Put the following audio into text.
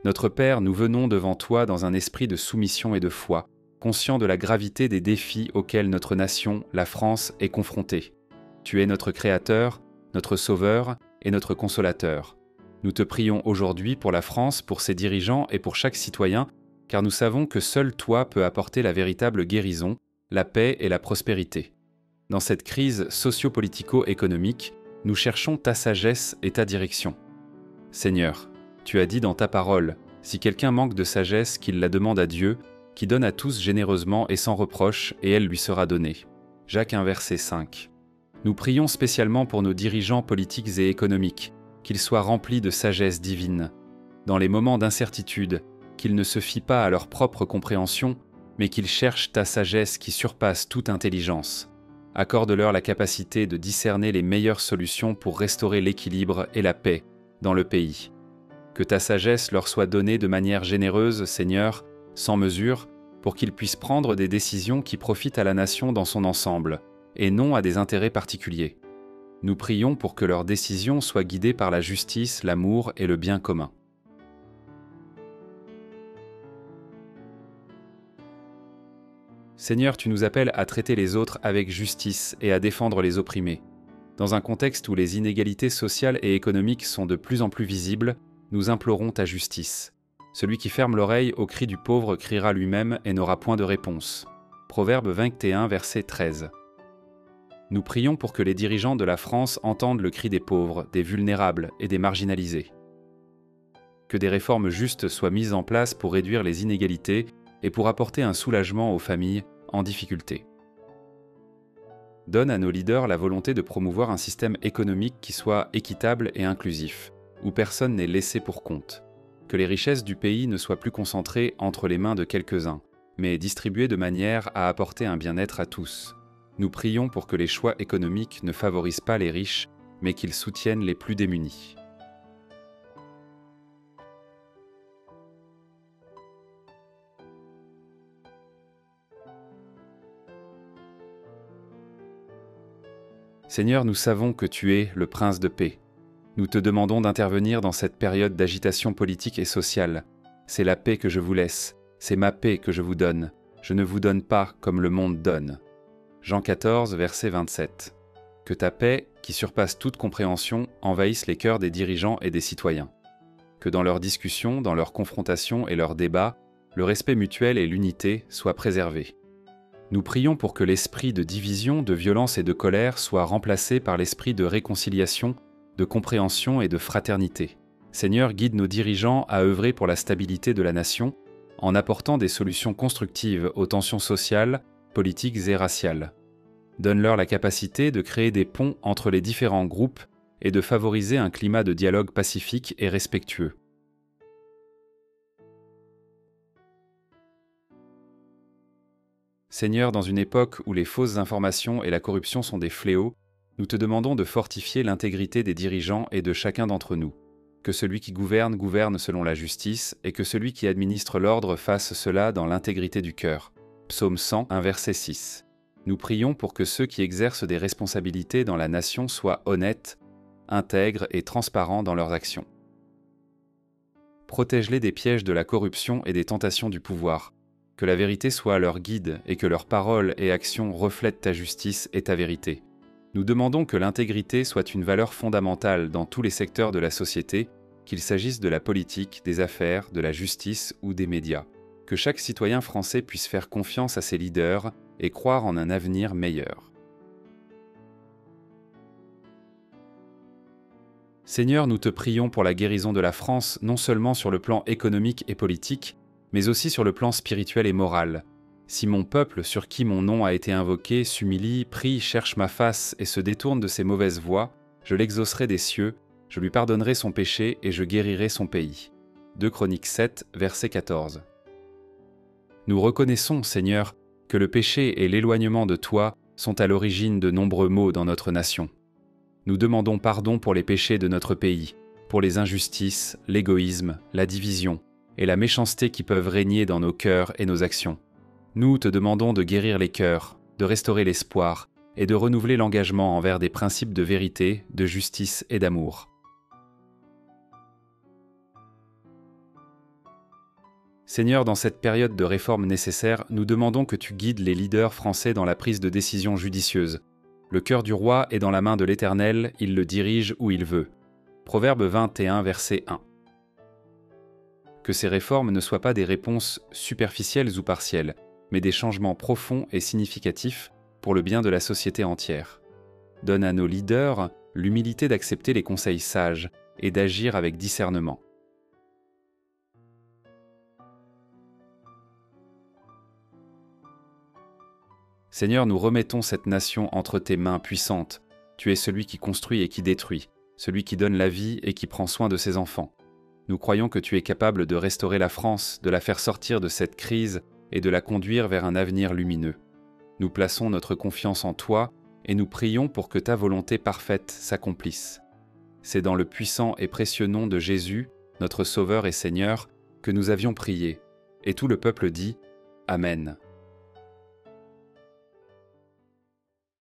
Notre Père, nous venons devant toi dans un esprit de soumission et de foi, conscients de la gravité des défis auxquels notre nation, la France, est confrontée. Tu es notre Créateur, notre Sauveur et notre Consolateur. Nous te prions aujourd'hui pour la France, pour ses dirigeants et pour chaque citoyen, car nous savons que seul toi peux apporter la véritable guérison, la paix et la prospérité. Dans cette crise socio-politico-économique, nous cherchons ta sagesse et ta direction. Seigneur, tu as dit dans ta parole, si quelqu'un manque de sagesse, qu'il la demande à Dieu, qui donne à tous généreusement et sans reproche, et elle lui sera donnée. Jacques 1, verset 5. Nous prions spécialement pour nos dirigeants politiques et économiques, qu'ils soient remplis de sagesse divine. Dans les moments d'incertitude, qu'ils ne se fient pas à leur propre compréhension, mais qu'ils cherchent ta sagesse qui surpasse toute intelligence. Accorde-leur la capacité de discerner les meilleures solutions pour restaurer l'équilibre et la paix dans le pays. Que ta sagesse leur soit donnée de manière généreuse, Seigneur, sans mesure, pour qu'ils puissent prendre des décisions qui profitent à la nation dans son ensemble, et non à des intérêts particuliers. Nous prions pour que leurs décisions soient guidées par la justice, l'amour et le bien commun. Seigneur, tu nous appelles à traiter les autres avec justice et à défendre les opprimés. Dans un contexte où les inégalités sociales et économiques sont de plus en plus visibles, nous implorons ta justice. Celui qui ferme l'oreille au cri du pauvre criera lui-même et n'aura point de réponse. Proverbe 21, verset 13. Nous prions pour que les dirigeants de la France entendent le cri des pauvres, des vulnérables et des marginalisés. Que des réformes justes soient mises en place pour réduire les inégalités et pour apporter un soulagement aux familles en difficulté. Donne à nos leaders la volonté de promouvoir un système économique qui soit équitable et inclusif, où personne n'est laissé pour compte. Que les richesses du pays ne soient plus concentrées entre les mains de quelques-uns, mais distribuées de manière à apporter un bien-être à tous. Nous prions pour que les choix économiques ne favorisent pas les riches, mais qu'ils soutiennent les plus démunis. Seigneur, nous savons que tu es le Prince de paix. Nous te demandons d'intervenir dans cette période d'agitation politique et sociale. C'est la paix que je vous laisse, c'est ma paix que je vous donne. Je ne vous donne pas comme le monde donne. Jean 14, verset 27. Que ta paix, qui surpasse toute compréhension, envahisse les cœurs des dirigeants et des citoyens. Que dans leurs discussions, dans leurs confrontations et leurs débats, le respect mutuel et l'unité soient préservés. Nous prions pour que l'esprit de division, de violence et de colère soit remplacé par l'esprit de réconciliation, de compréhension et de fraternité. Seigneur, guide nos dirigeants à œuvrer pour la stabilité de la nation, en apportant des solutions constructives aux tensions sociales, politiques et raciales. Donne-leur la capacité de créer des ponts entre les différents groupes et de favoriser un climat de dialogue pacifique et respectueux. Seigneur, dans une époque où les fausses informations et la corruption sont des fléaux, nous te demandons de fortifier l'intégrité des dirigeants et de chacun d'entre nous. Que celui qui gouverne, gouverne selon la justice, et que celui qui administre l'ordre fasse cela dans l'intégrité du cœur. Psaume 101, verset 6. Nous prions pour que ceux qui exercent des responsabilités dans la nation soient honnêtes, intègres et transparents dans leurs actions. Protège-les des pièges de la corruption et des tentations du pouvoir. Que la vérité soit leur guide et que leurs paroles et actions reflètent ta justice et ta vérité. Nous demandons que l'intégrité soit une valeur fondamentale dans tous les secteurs de la société, qu'il s'agisse de la politique, des affaires, de la justice ou des médias. Que chaque citoyen français puisse faire confiance à ses leaders et croire en un avenir meilleur. Seigneur, nous te prions pour la guérison de la France, non seulement sur le plan économique et politique, mais aussi sur le plan spirituel et moral. Si mon peuple, sur qui mon nom a été invoqué, s'humilie, prie, cherche ma face et se détourne de ses mauvaises voies, je l'exaucerai des cieux, je lui pardonnerai son péché et je guérirai son pays. 2 Chroniques 7, verset 14. Nous reconnaissons, Seigneur, que le péché et l'éloignement de toi sont à l'origine de nombreux maux dans notre nation. Nous demandons pardon pour les péchés de notre pays, pour les injustices, l'égoïsme, la division et la méchanceté qui peuvent régner dans nos cœurs et nos actions. Nous te demandons de guérir les cœurs, de restaurer l'espoir et de renouveler l'engagement envers des principes de vérité, de justice et d'amour. Seigneur, dans cette période de réforme nécessaire, nous demandons que tu guides les leaders français dans la prise de décisions judicieuses. Le cœur du roi est dans la main de l'Éternel, il le dirige où il veut. Proverbe 21, verset 1. Que ces réformes ne soient pas des réponses superficielles ou partielles, mais des changements profonds et significatifs pour le bien de la société entière. Donne à nos leaders l'humilité d'accepter les conseils sages et d'agir avec discernement. Seigneur, nous remettons cette nation entre tes mains puissantes. Tu es celui qui construit et qui détruit, celui qui donne la vie et qui prend soin de ses enfants. Nous croyons que tu es capable de restaurer la France, de la faire sortir de cette crise et de la conduire vers un avenir lumineux. Nous plaçons notre confiance en toi et nous prions pour que ta volonté parfaite s'accomplisse. C'est dans le puissant et précieux nom de Jésus, notre Sauveur et Seigneur, que nous avions prié. Et tout le peuple dit « Amen ».